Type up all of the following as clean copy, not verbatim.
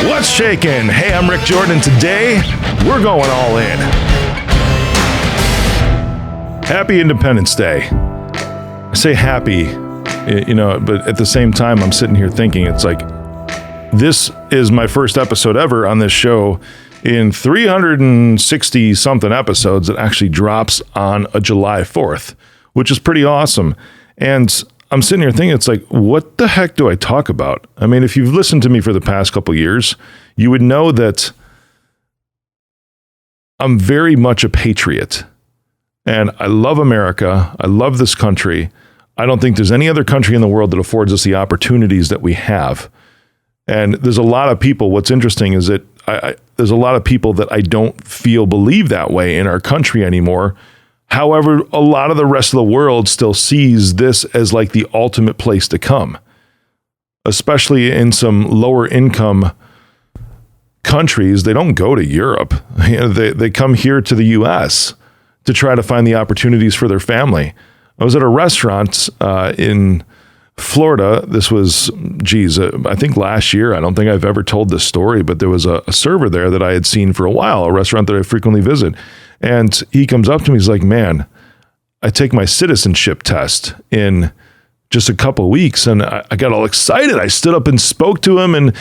What's shakin'? Hey, I'm Rick Jordan. Today, we're going all in. Happy Independence Day. I say happy, but at the same time, I'm sitting here thinking, it's like, this is my first episode ever on this show in 360 something episodes that actually drops on a July 4th, which is pretty awesome. And I'm sitting here thinking, it's like, what the heck do I talk about? I mean, if you've listened to me for the past couple years, you would know that I'm very much a patriot. And I love America. I love this country. I don't think there's any other country in the world that affords us the opportunities that we have. And there's a lot of people, what's interesting is that there's a lot of people that I don't feel believe that way in our country anymore. However, a lot of the rest of the world still sees this as like the ultimate place to come, especially in some lower income countries. They don't go to Europe. They come here to the U.S. to try to find the opportunities for their family. I was at a restaurant in Florida. This was, I think last year. I don't think I've ever told this story, but there was a server there that I had seen for a while, a restaurant that I frequently visit. And he comes up to me, he's like, man, I take my citizenship test in just a couple of weeks. And I got all excited. I stood up and spoke to him and,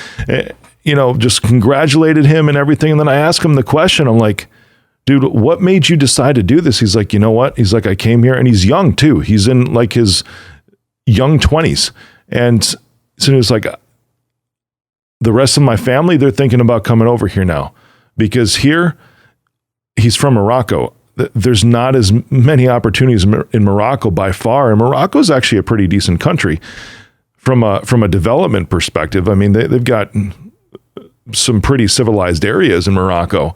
just congratulated him and everything. And then I asked him the question. I'm like, dude, what made you decide to do this? He's like, you know what? He's like, I came here, and he's young too. He's in like his young 20s. And so he was like, the rest of my family, they're thinking about coming over here now because here, he's from Morocco. There's not as many opportunities in Morocco by far. And Morocco is actually a pretty decent country from a development perspective. I mean, they've got some pretty civilized areas in Morocco.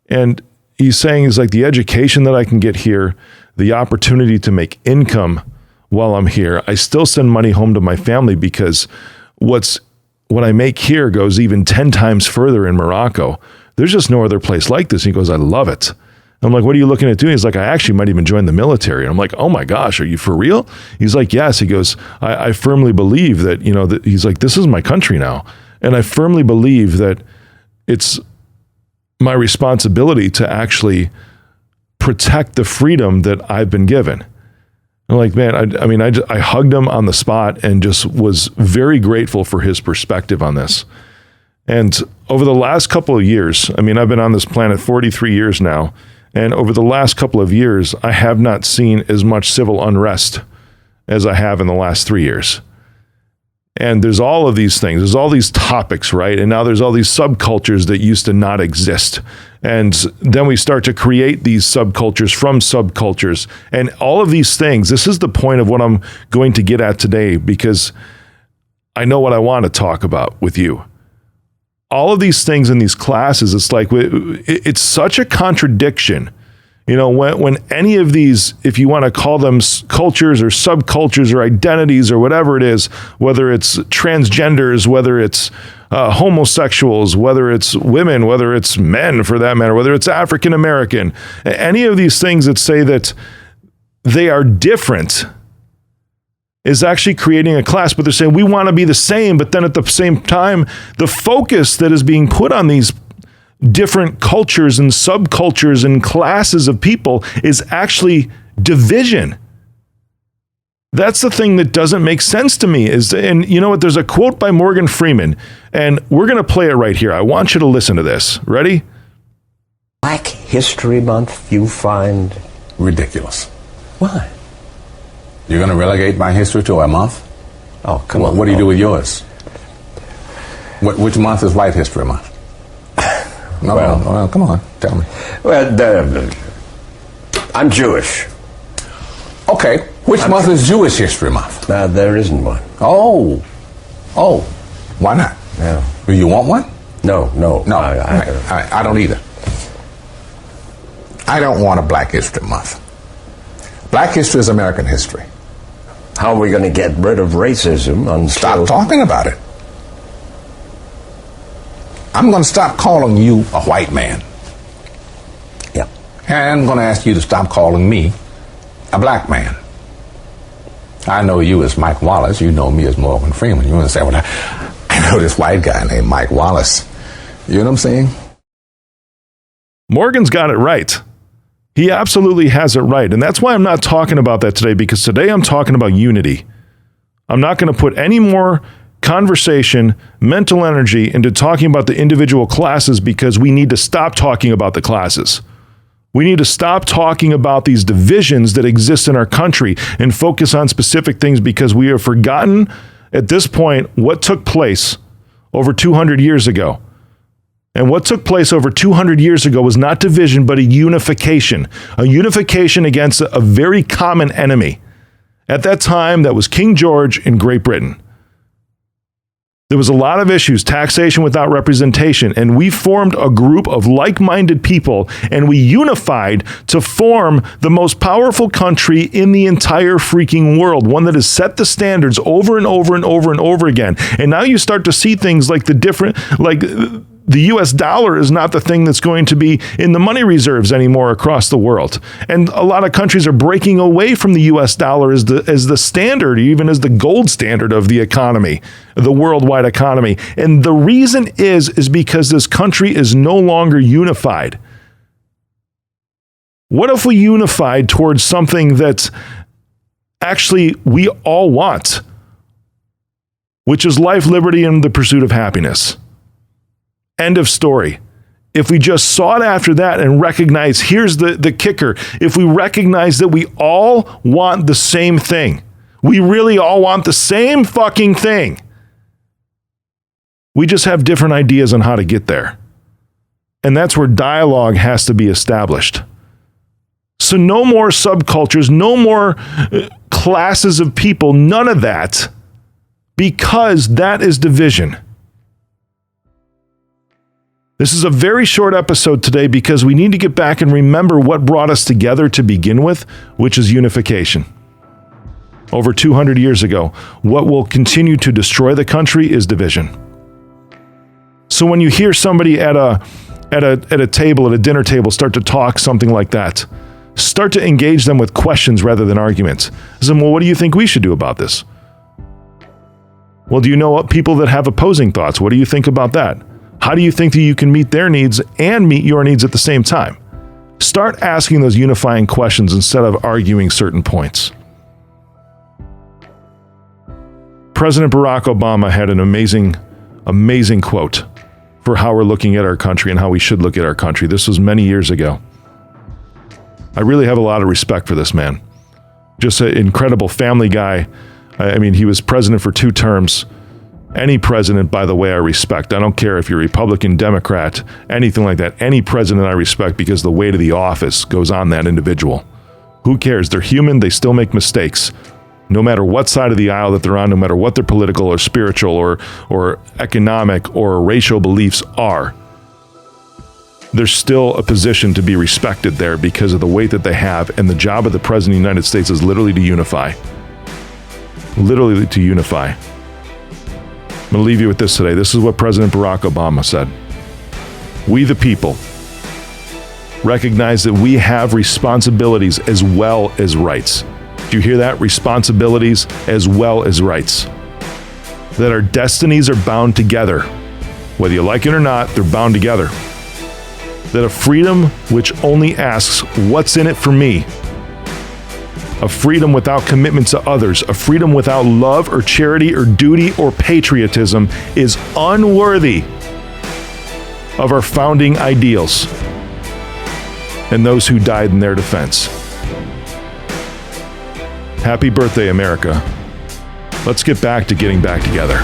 And he's saying, he's like, the education that I can get here, the opportunity to make income while I'm here, I still send money home to my family because what I make here goes even 10 times further in Morocco. There's just no other place like this. He goes, I love it. I'm like, what are you looking at doing? He's like, I actually might even join the military. And I'm like, oh my gosh, are you for real? He's like, yes. He goes, I firmly believe that, that he's like, this is my country now. And I firmly believe that it's my responsibility to actually protect the freedom that I've been given. I'm like, man, I hugged him on the spot and just was very grateful for his perspective on this. And over the last couple of years, I've been on this planet 43 years now. And over the last couple of years, I have not seen as much civil unrest as I have in the last 3 years. And there's all of these things. There's all these topics, right? And now there's all these subcultures that used to not exist. And then we start to create these subcultures from subcultures. And all of these things, this is the point of what I'm going to get at today, because I know what I want to talk about with you. All of these things in these classes, it's like, it's such a contradiction. When any of these, if you want to call them cultures or subcultures or identities or whatever it is, whether it's transgenders, whether it's homosexuals, whether it's women, whether it's men for that matter, whether it's African American, any of these things that say that they are different is actually creating a class, but they're saying we want to be the same, but then at the same time, the focus that is being put on these different cultures and subcultures and classes of people is actually division. That's the thing that doesn't make sense to me. And you know what? There's a quote by Morgan Freeman, and we're going to play it right here. I want you to listen to this. Ready? Black History Month you find ridiculous. Why? You're going to relegate my history to a month? Oh, come on. What do you do with yours? Which month is White History Month? No, well, come on, tell me. Well, I'm Jewish. Okay, which month is Jewish History Month? There isn't one. Oh, why not? Yeah. Do you want one? No. I don't either. I don't want a Black History Month. Black history is American history. How are we going to get rid of racism until... Stop talking about it. I'm going to stop calling you a white man. Yeah. And I'm going to ask you to stop calling me a black man. I know you as Mike Wallace. You know me as Morgan Freeman. You want to say, well, I know this white guy named Mike Wallace. You know what I'm saying? Morgan's got it right. He absolutely has it right. And that's why I'm not talking about that today, because today I'm talking about unity. I'm not going to put any more conversation, mental energy into talking about the individual classes, because we need to stop talking about the classes. We need to stop talking about these divisions that exist in our country and focus on specific things, because we have forgotten at this point what took place over 200 years ago. And what took place over 200 years ago was not division, but a unification against a very common enemy. At that time, that was King George in Great Britain. There was a lot of issues, taxation without representation, and we formed a group of like-minded people, and we unified to form the most powerful country in the entire freaking world, one that has set the standards over and over and over and over again. And now you start to see things like the US dollar is not the thing that's going to be in the money reserves anymore across the world. And a lot of countries are breaking away from the US dollar as the standard, even as the gold standard of the economy, the worldwide economy. And the reason is because this country is no longer unified. What if we unified towards something that actually we all want, which is life, liberty, and the pursuit of happiness? End of story. If we just sought after that and recognize, here's the kicker, if we recognize that we all want the same thing, we really all want the same fucking thing. We just have different ideas on how to get there. And that's where dialogue has to be established. So no more subcultures, no more classes of people, none of that, because that is division. This is a very short episode today because we need to get back and remember what brought us together to begin with, which is unification. Over 200 years ago, what will continue to destroy the country is division. So when you hear somebody at a table, at a dinner table, start to talk something like that, start to engage them with questions rather than arguments. Say, well, what do you think we should do about this? Well, do you know what people that have opposing thoughts? What do you think about that? How do you think that you can meet their needs and meet your needs at the same time? Start asking those unifying questions instead of arguing certain points. President Barack Obama had an amazing quote for how we're looking at our country and how we should look at our country. This was many years ago. I really have a lot of respect for this man. Just an incredible family guy. I mean, he was president for 2 terms. Any president, by the way, I respect. I don't care if you're Republican, Democrat, anything like that. Any president I respect, because the weight of the office goes on that individual. Who cares? They're human. They still make mistakes. No matter what side of the aisle that they're on, no matter what their political or spiritual or economic or racial beliefs are, there's still a position to be respected there because of the weight that they have. And the job of the President of the United States is literally to unify. Literally to unify. I'm going to leave you with this today. This is what President Barack Obama said. We the people recognize that we have responsibilities as well as rights. Do you hear that? Responsibilities as well as rights. That our destinies are bound together. Whether you like it or not, they're bound together. That a freedom which only asks, what's in it for me? A freedom without commitment to others, a freedom without love or charity or duty or patriotism is unworthy of our founding ideals and those who died in their defense. Happy birthday, America. Let's get back to getting back together.